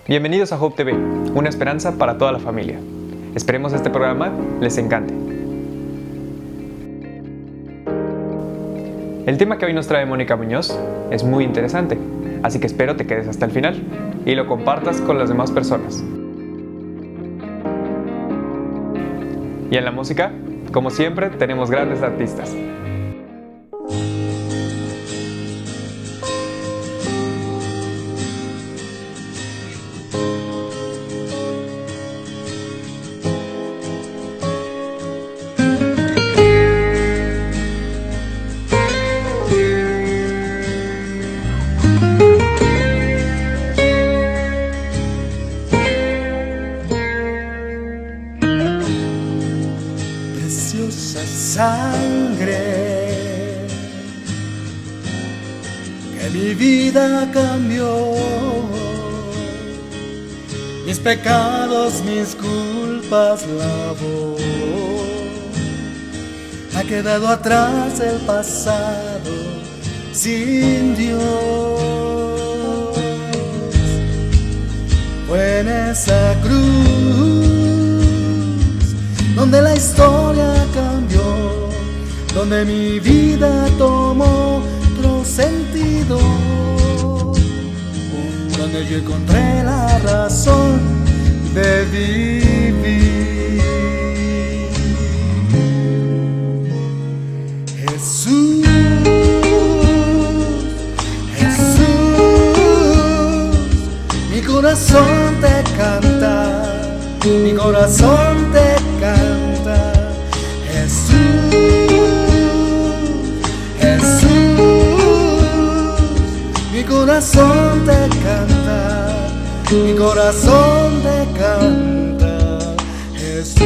Bienvenidos a Hope TV, una esperanza para toda la familia. Esperemos este programa les encante. El tema que hoy nos trae Mónica Muñoz es muy interesante, así que espero te quedes hasta el final y lo compartas con las demás personas. Y en la música, como siempre, tenemos grandes artistas. Preciosa sangre que mi vida cambió, mis pecados, mis culpas lavó. Ha quedado atrás el pasado sin Dios. Fue en esa cruz donde la historia cambió, donde mi vida tomó otro sentido, donde yo encontré la razón de vivir. Jesús, Jesús, mi corazón te canta, mi corazón te canta. Jesús, Jesús, mi corazón te canta, mi corazón te canta. Jesús.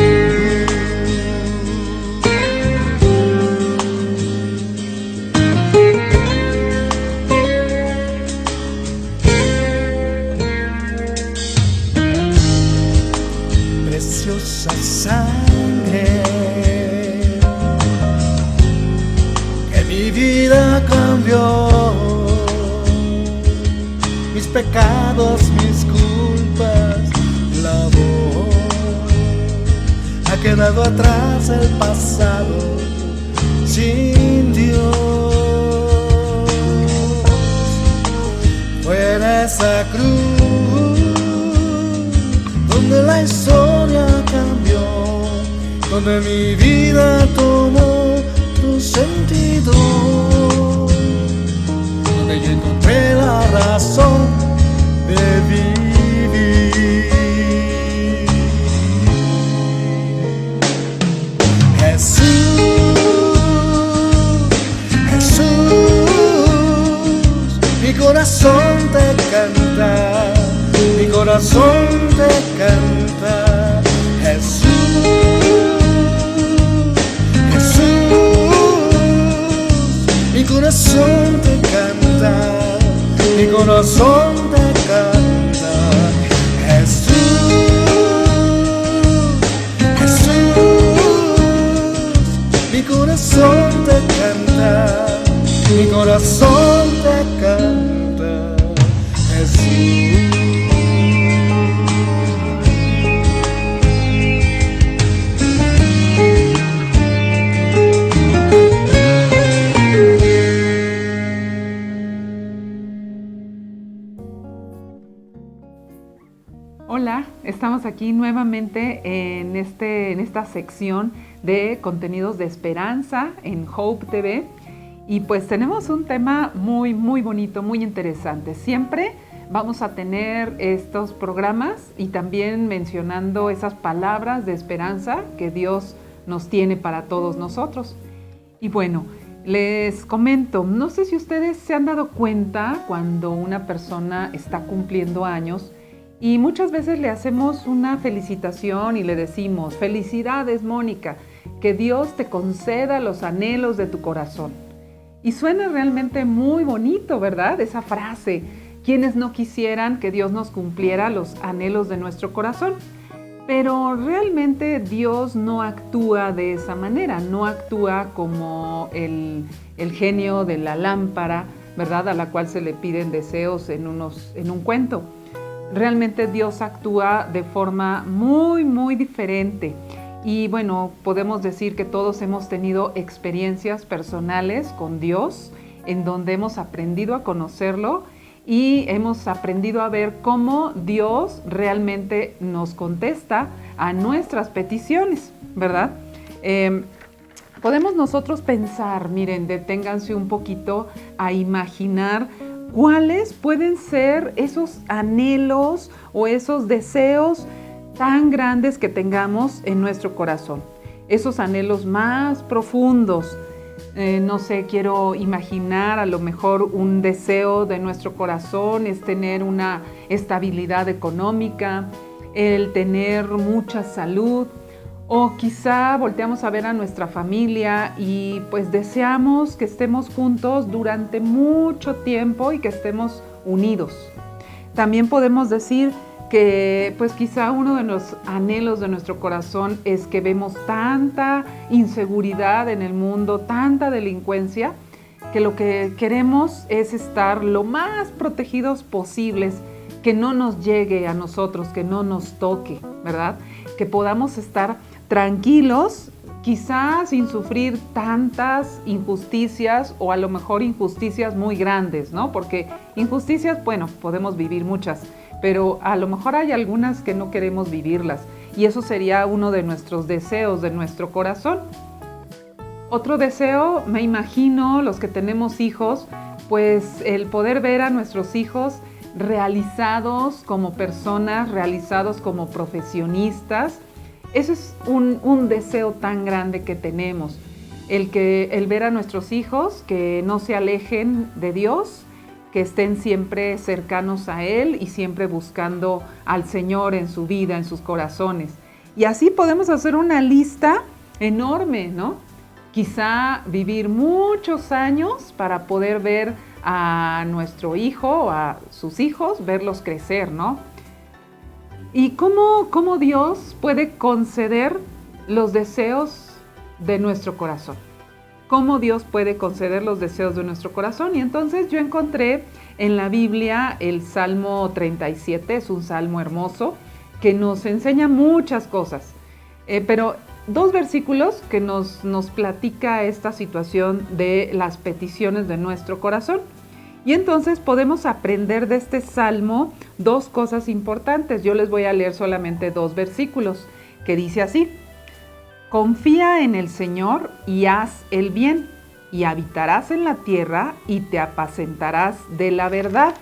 Preciosa sangre que mi vida cambió, mis pecados, mis culpas lavó. Ha quedado atrás el pasado sin Dios. Fue en esa cruz donde la historia cambió, donde mi vida tomó otro sentido, donde yo encontré la razón de vivir. Jesús, Jesús, mi corazón te canta, mi corazón te canta. Jesús, Jesús, mi corazón te canta, mi corazón te canta. Jesús, Jesús, mi corazón te canta, mi corazón te canta. Jesús. Hola, estamos aquí nuevamente en esta sección de contenidos de esperanza en Hope TV y pues tenemos un tema muy bonito, muy interesante. Siempre vamos a tener estos programas y también mencionando esas palabras de esperanza que Dios nos tiene para todos nosotros. Y bueno, les comento, no sé si ustedes se han dado cuenta cuando una persona está cumpliendo años y muchas veces le hacemos una felicitación y le decimos: felicidades, Mónica, que Dios te conceda los anhelos de tu corazón. Y suena realmente muy bonito, ¿verdad? Esa frase. ¿Quiénes no quisieran que Dios nos cumpliera los anhelos de nuestro corazón? Pero realmente Dios no actúa de esa manera, no actúa como el genio de la lámpara, ¿verdad? A la cual se le piden deseos en un cuento. realmente Dios actúa de forma muy, muy diferente. Y bueno, podemos decir que todos hemos tenido experiencias personales con Dios, en donde hemos aprendido a conocerlo y hemos aprendido a ver cómo Dios realmente nos contesta a nuestras peticiones, ¿verdad? Podemos nosotros pensar, miren, deténganse un poquito a imaginar cuáles pueden ser esos anhelos o esos deseos tan grandes que tengamos en nuestro corazón. Esos anhelos más profundos. No sé, quiero imaginar a lo mejor un deseo de nuestro corazón es tener una estabilidad económica, el tener mucha salud, o quizá volteamos a ver a nuestra familia y pues deseamos que estemos juntos durante mucho tiempo y que estemos unidos. También podemos decir que pues quizá uno de los anhelos de nuestro corazón es que vemos tanta inseguridad en el mundo, tanta delincuencia, que lo que queremos es estar lo más protegidos posibles, que no nos llegue a nosotros, que no nos toque, ¿verdad? Que podamos estar tranquilos, quizás sin sufrir tantas injusticias o a lo mejor injusticias muy grandes, ¿no? Porque injusticias, bueno, podemos vivir muchas, pero a lo mejor hay algunas que no queremos vivirlas y eso sería uno de nuestros deseos de nuestro corazón. Otro deseo, me imagino, los que tenemos hijos, pues el poder ver a nuestros hijos realizados como personas, realizados como profesionistas. Eso es un deseo tan grande que tenemos, el ver a nuestros hijos que no se alejen de Dios, que estén siempre cercanos a Él y siempre buscando al Señor en su vida, en sus corazones. Y así podemos hacer una lista enorme, ¿no? Quizá vivir muchos años para poder ver a nuestro hijo o a sus hijos, verlos crecer, ¿no? ¿Y cómo Dios puede conceder los deseos de nuestro corazón? ¿Cómo Dios puede conceder los deseos de nuestro corazón? Y entonces yo encontré en la Biblia el Salmo 37, es un salmo hermoso que nos enseña muchas cosas, pero dos versículos que nos platica esta situación de las peticiones de nuestro corazón. Y entonces podemos aprender de este salmo dos cosas importantes. Yo les voy a leer solamente dos versículos que dice así: confía en el Señor y haz el bien, y habitarás en la tierra y te apacentarás de la verdad.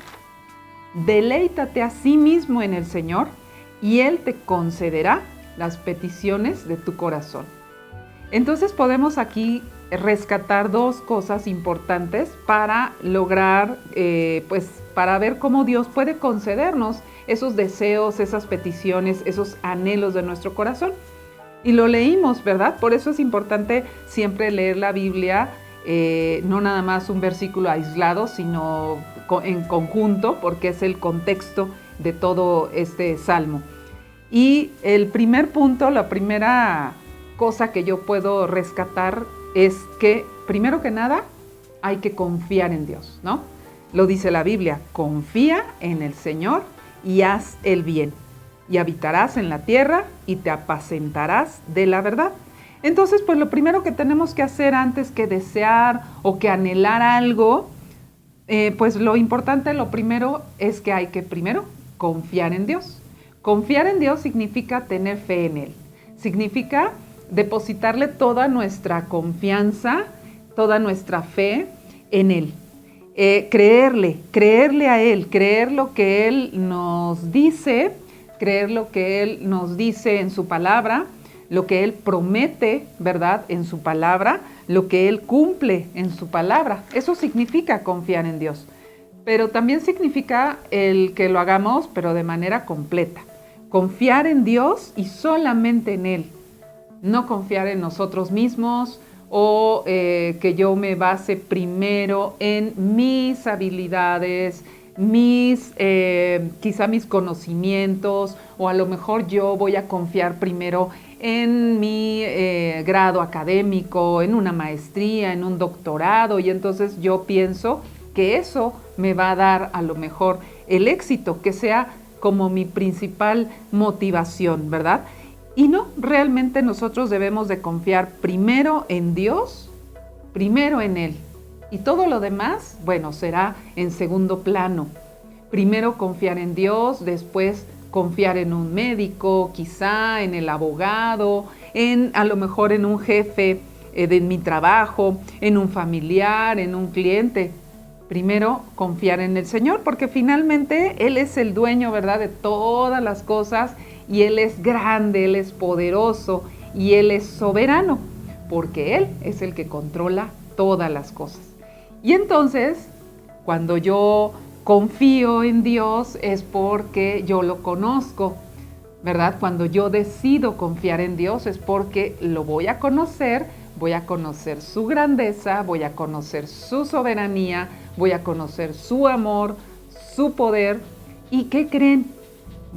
Deleítate a sí mismo en el Señor y Él te concederá las peticiones de tu corazón. Entonces podemos aquí rescatar dos cosas importantes para lograr, para ver cómo Dios puede concedernos esos deseos, esas peticiones, esos anhelos de nuestro corazón. Y lo leímos, ¿verdad? Por eso es importante siempre leer la Biblia, no nada más un versículo aislado, sino en conjunto, porque es el contexto de todo este salmo. Y el primer punto, la primera cosa que yo puedo rescatar es que, primero que nada, hay que confiar en Dios, ¿no? Lo dice la Biblia: confía en el Señor y haz el bien, y habitarás en la tierra y te apacentarás de la verdad. Entonces, pues lo primero que tenemos que hacer antes que desear o que anhelar algo, pues lo importante, lo primero es que hay que primero confiar en Dios. Confiar en Dios significa tener fe en Él, significa depositarle toda nuestra confianza, toda nuestra fe en Él. Creerle a Él, creer lo que Él nos dice, creer lo que Él nos dice en su palabra, lo que Él promete, ¿verdad?, en su palabra, lo que Él cumple en su palabra. Eso significa confiar en Dios. Pero también significa el que lo hagamos, pero de manera completa. Confiar en Dios y solamente en Él. No confiar en nosotros mismos o que yo me base primero en mis habilidades, quizá mis conocimientos, o a lo mejor yo voy a confiar primero en mi grado académico, en una maestría, en un doctorado, y entonces yo pienso que eso me va a dar a lo mejor el éxito, que sea como mi principal motivación, ¿verdad? Y no, realmente nosotros debemos de confiar primero en Dios, primero en Él. Y todo lo demás, bueno, será en segundo plano. Primero confiar en Dios, después confiar en un médico, quizá en el abogado, a lo mejor en un jefe de mi trabajo, en un familiar, en un cliente. Primero confiar en el Señor, porque finalmente Él es el dueño, ¿verdad?, de todas las cosas, y Él es grande, Él es poderoso y Él es soberano, porque Él es el que controla todas las cosas. Y entonces, cuando yo confío en Dios es porque yo lo conozco, ¿verdad? Cuando yo decido confiar en Dios es porque lo voy a conocer su grandeza, voy a conocer su soberanía, voy a conocer su amor, su poder. ¿Y qué creen?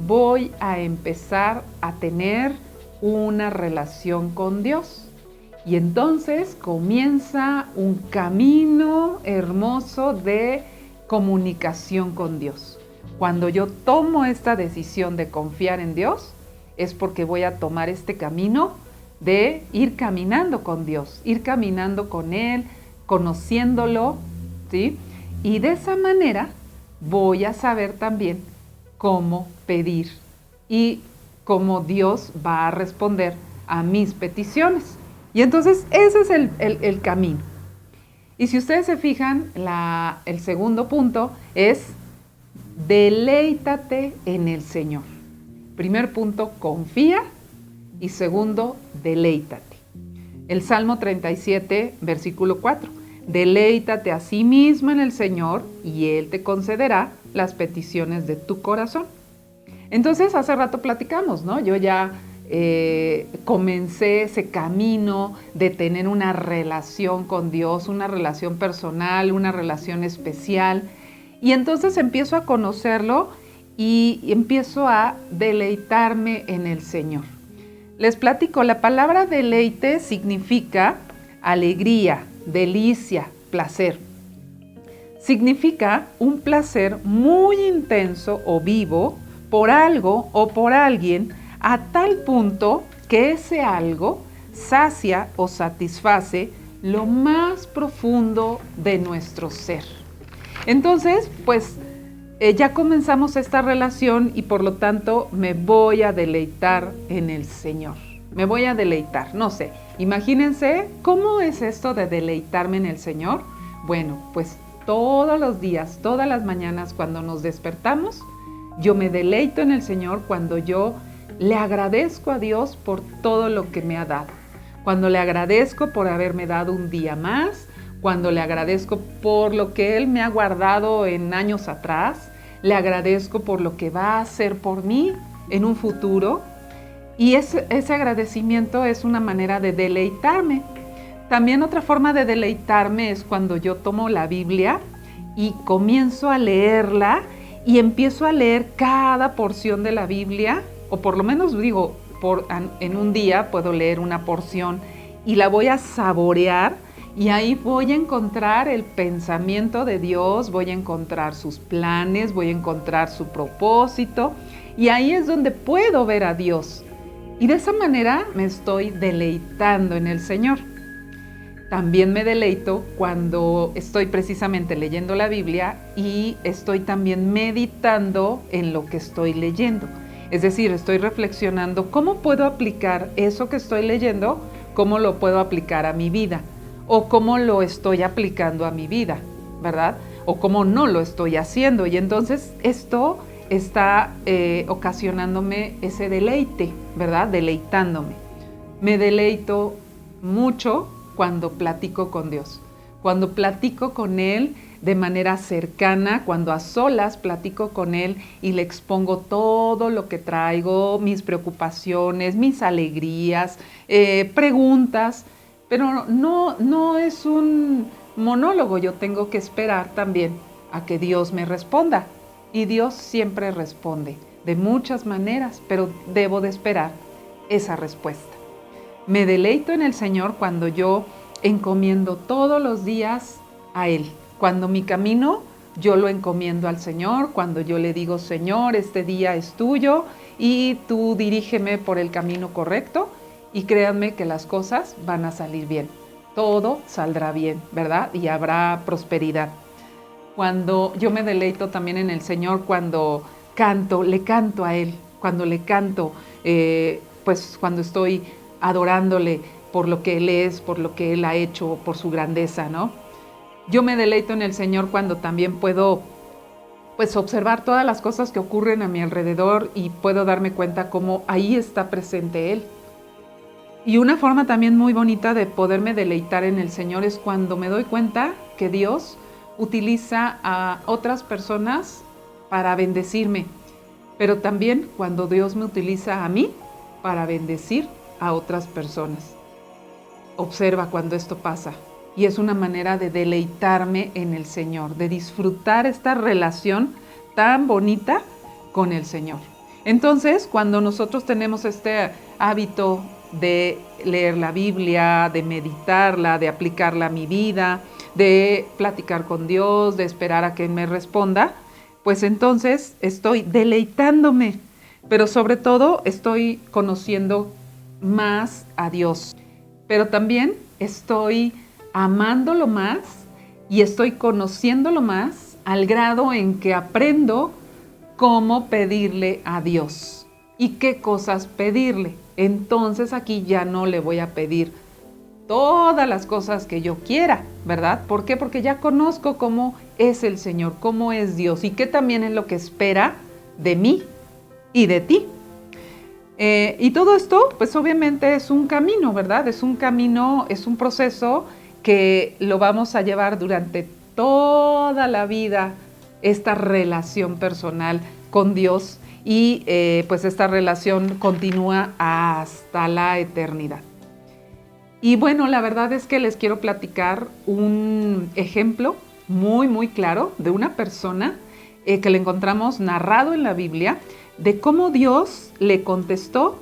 Voy a empezar a tener una relación con Dios. Y entonces comienza un camino hermoso de comunicación con Dios. Cuando yo tomo esta decisión de confiar en Dios, es porque voy a tomar este camino de ir caminando con Dios, ir caminando con Él, conociéndolo, ¿sí? Y de esa manera voy a saber también cómo pedir y cómo Dios va a responder a mis peticiones. Y entonces ese es el camino. Y si ustedes se fijan, el segundo punto es deleítate en el Señor. Primer punto, confía. Y segundo, deleítate. El Salmo 37, versículo 4. Deleítate a sí mismo en el Señor y Él te concederá las peticiones de tu corazón. Entonces, hace rato platicamos, ¿no? Yo ya comencé ese camino de tener una relación con Dios, una relación personal, una relación especial. Y entonces empiezo a conocerlo y empiezo a deleitarme en el Señor. Les platico, la palabra deleite significa alegría, delicia, placer. Significa un placer muy intenso o vivo por algo o por alguien a tal punto que ese algo sacia o satisface lo más profundo de nuestro ser. Entonces, pues ya comenzamos esta relación y por lo tanto me voy a deleitar en el Señor. Me voy a deleitar, no sé, imagínense cómo es esto de deleitarme en el Señor. Bueno, pues todos los días, todas las mañanas cuando nos despertamos, yo me deleito en el Señor cuando yo le agradezco a Dios por todo lo que me ha dado. Cuando le agradezco por haberme dado un día más, cuando le agradezco por lo que Él me ha guardado en años atrás, le agradezco por lo que va a hacer por mí en un futuro. Y ese agradecimiento es una manera de deleitarme. También otra forma de deleitarme es cuando yo tomo la Biblia y comienzo a leerla y empiezo a leer cada porción de la Biblia, o por lo menos digo, en un día puedo leer una porción y la voy a saborear y ahí voy a encontrar el pensamiento de Dios, voy a encontrar sus planes, voy a encontrar su propósito y ahí es donde puedo ver a Dios. Y de esa manera me estoy deleitando en el Señor. También me deleito cuando estoy precisamente leyendo la Biblia y estoy también meditando en lo que estoy leyendo. Es decir, estoy reflexionando cómo puedo aplicar eso que estoy leyendo, cómo lo puedo aplicar a mi vida o cómo lo estoy aplicando a mi vida, ¿verdad? O cómo no lo estoy haciendo. Y entonces esto está ocasionándome ese deleite, ¿verdad? Deleitándome. Me deleito mucho cuando platico con Dios, cuando platico con Él de manera cercana, cuando a solas platico con Él y le expongo todo lo que traigo, mis preocupaciones, mis alegrías, preguntas, pero no es un monólogo, yo tengo que esperar también a que Dios me responda. Y Dios siempre responde de muchas maneras, pero debo de esperar esa respuesta. Me deleito en el Señor cuando yo encomiendo todos los días a Él, cuando mi camino yo lo encomiendo al Señor, cuando yo le digo, Señor, este día es tuyo y tú dirígeme por el camino correcto, y créanme que las cosas van a salir bien. Todo saldrá bien, ¿verdad? Y habrá prosperidad. Cuando yo me deleito también en el Señor, cuando le canto a Él, cuando le canto, pues cuando estoy adorándole por lo que Él es, por lo que Él ha hecho, por su grandeza, ¿no? Yo me deleito en el Señor cuando también puedo, pues, observar todas las cosas que ocurren a mi alrededor y puedo darme cuenta cómo ahí está presente Él. Y una forma también muy bonita de poderme deleitar en el Señor es cuando me doy cuenta que Dios utiliza a otras personas para bendecirme, pero también cuando Dios me utiliza a mí para bendecir a otras personas. Observa cuando esto pasa, y es una manera de deleitarme en el Señor, de disfrutar esta relación tan bonita con el Señor. Entonces, cuando nosotros tenemos este hábito de leer la Biblia, de meditarla, de aplicarla a mi vida, de platicar con Dios, de esperar a que me responda, pues entonces estoy deleitándome, pero sobre todo estoy conociendo más a Dios, pero también estoy amándolo más y estoy conociéndolo más al grado en que aprendo cómo pedirle a Dios y qué cosas pedirle. Entonces aquí ya no le voy a pedir todas las cosas que yo quiera, ¿verdad? ¿Por qué? Porque ya conozco cómo es el Señor, cómo es Dios y qué también es lo que espera de mí y de ti. Y todo esto, pues obviamente es un camino, ¿verdad? Es un camino, es un proceso que lo vamos a llevar durante toda la vida, esta relación personal con Dios. Y pues esta relación continúa hasta la eternidad. Y bueno, la verdad es que les quiero platicar un ejemplo muy, muy claro de una persona que le encontramos narrado en la Biblia, de cómo Dios le contestó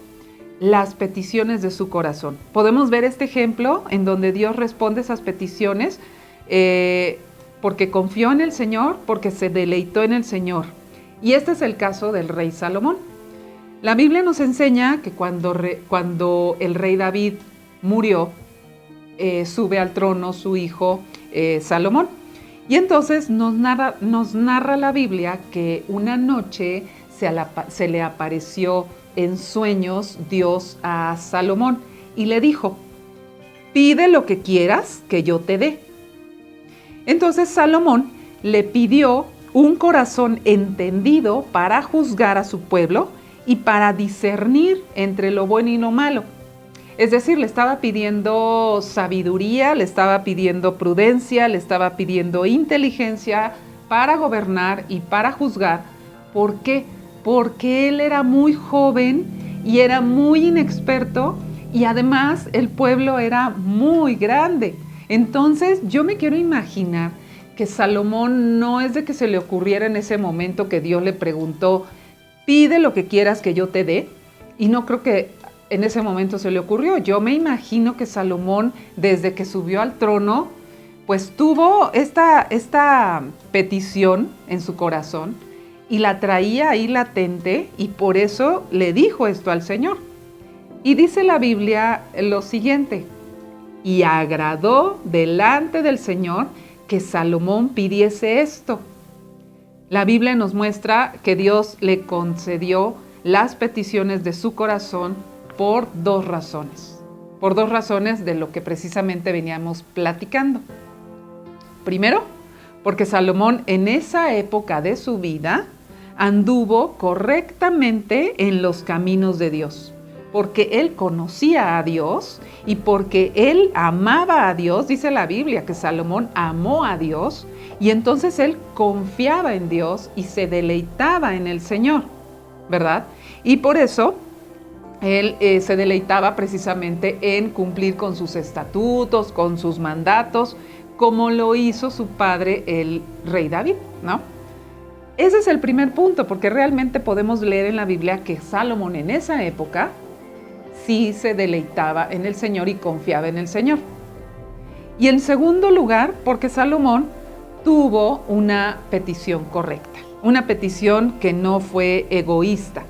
las peticiones de su corazón. Podemos ver este ejemplo en donde Dios responde esas peticiones porque confió en el Señor, porque se deleitó en el Señor. Y este es el caso del rey Salomón. La Biblia nos enseña que cuando el rey David murió, sube al trono su hijo Salomón. Y entonces nos narra la Biblia que una noche se le apareció en sueños Dios a Salomón y le dijo, pide lo que quieras que yo te dé. Entonces Salomón le pidió un corazón entendido para juzgar a su pueblo y para discernir entre lo bueno y lo malo. Es decir, le estaba pidiendo sabiduría, le estaba pidiendo prudencia, le estaba pidiendo inteligencia para gobernar y para juzgar. ¿Por qué? Porque él era muy joven y era muy inexperto y además el pueblo era muy grande. Entonces yo me quiero imaginar que Salomón no es de que se le ocurriera en ese momento que Dios le preguntó, pide lo que quieras que yo te dé, y no creo que en ese momento se le ocurrió. Yo me imagino que Salomón, desde que subió al trono, pues tuvo esta petición en su corazón y la traía ahí latente y por eso le dijo esto al Señor. Y dice la Biblia lo siguiente, y agradó delante del Señor que Salomón pidiese esto. La Biblia nos muestra que Dios le concedió las peticiones de su corazón por dos razones de lo que precisamente veníamos platicando. Primero, porque Salomón en esa época de su vida anduvo correctamente en los caminos de Dios, porque él conocía a Dios y porque él amaba a Dios. Dice la Biblia que Salomón amó a Dios y entonces él confiaba en Dios y se deleitaba en el Señor, ¿verdad? Y por eso él se deleitaba precisamente en cumplir con sus estatutos, con sus mandatos, como lo hizo su padre, el rey David, ¿no? Ese es el primer punto, porque realmente podemos leer en la Biblia que Salomón en esa época sí se deleitaba en el Señor y confiaba en el Señor. Y en segundo lugar, porque Salomón tuvo una petición correcta, una petición que no fue egoísta.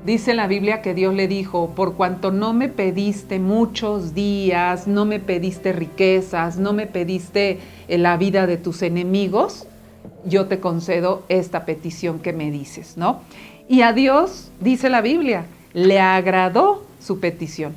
Dice la Biblia que Dios le dijo: por cuanto no me pediste muchos días, no me pediste riquezas, no me pediste la vida de tus enemigos, yo te concedo esta petición que me dices, ¿no? Y a Dios, dice la Biblia, le agradó su petición.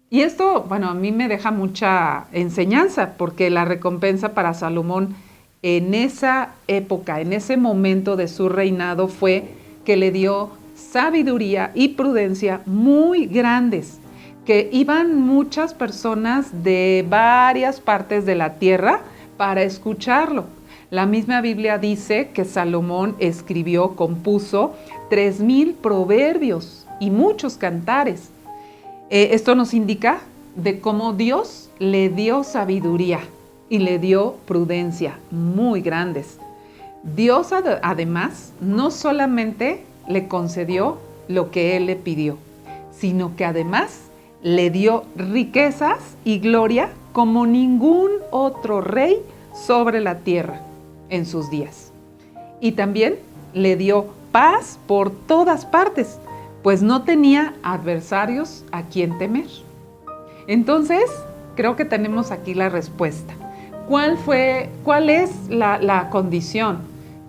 Y esto, bueno, a mí me deja mucha enseñanza, porque la recompensa para Salomón en esa época, en ese momento de su reinado, fue que le dio sabiduría y prudencia muy grandes, que iban muchas personas de varias partes de la tierra para escucharlo. La misma Biblia dice que Salomón compuso 3,000 proverbios y muchos cantares. Esto nos indica de cómo Dios le dio sabiduría y le dio prudencia muy grandes. Dios además no solamente le concedió lo que él le pidió, sino que además le dio riquezas y gloria como ningún otro rey sobre la tierra en sus días. Y también le dio paz por todas partes, pues no tenía adversarios a quien temer. Entonces, creo que tenemos aquí la respuesta. ¿Cuál es la condición?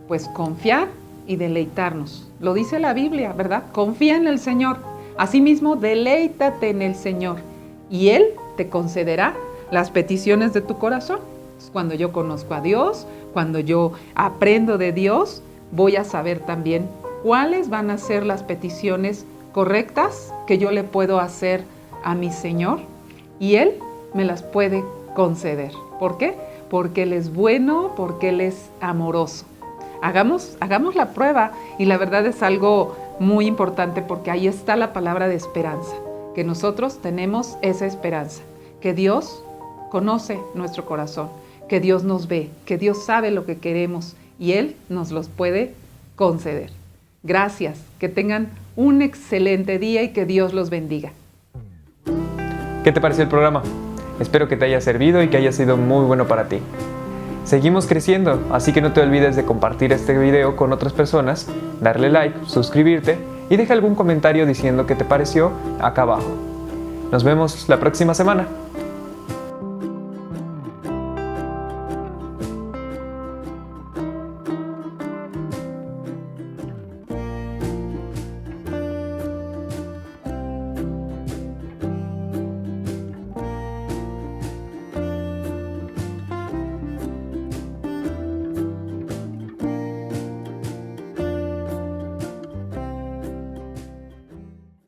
Pues confiar y deleitarnos. Lo dice la Biblia, ¿verdad? Confía en el Señor. Asimismo, deleítate en el Señor y Él te concederá las peticiones de tu corazón. Cuando yo conozco a Dios, cuando yo aprendo de Dios, voy a saber también cuáles van a ser las peticiones correctas que yo le puedo hacer a mi Señor y Él me las puede conceder. ¿Por qué? Porque Él es bueno, porque Él es amoroso. Hagamos la prueba, y la verdad es algo muy importante, porque ahí está la palabra de esperanza, que nosotros tenemos esa esperanza, que Dios conoce nuestro corazón, que Dios nos ve, que Dios sabe lo que queremos y Él nos los puede conceder. Gracias, que tengan un excelente día y que Dios los bendiga. ¿Qué te pareció el programa? Espero que te haya servido y que haya sido muy bueno para ti. Seguimos creciendo, así que no te olvides de compartir este video con otras personas, darle like, suscribirte y deja algún comentario diciendo qué te pareció acá abajo. Nos vemos la próxima semana.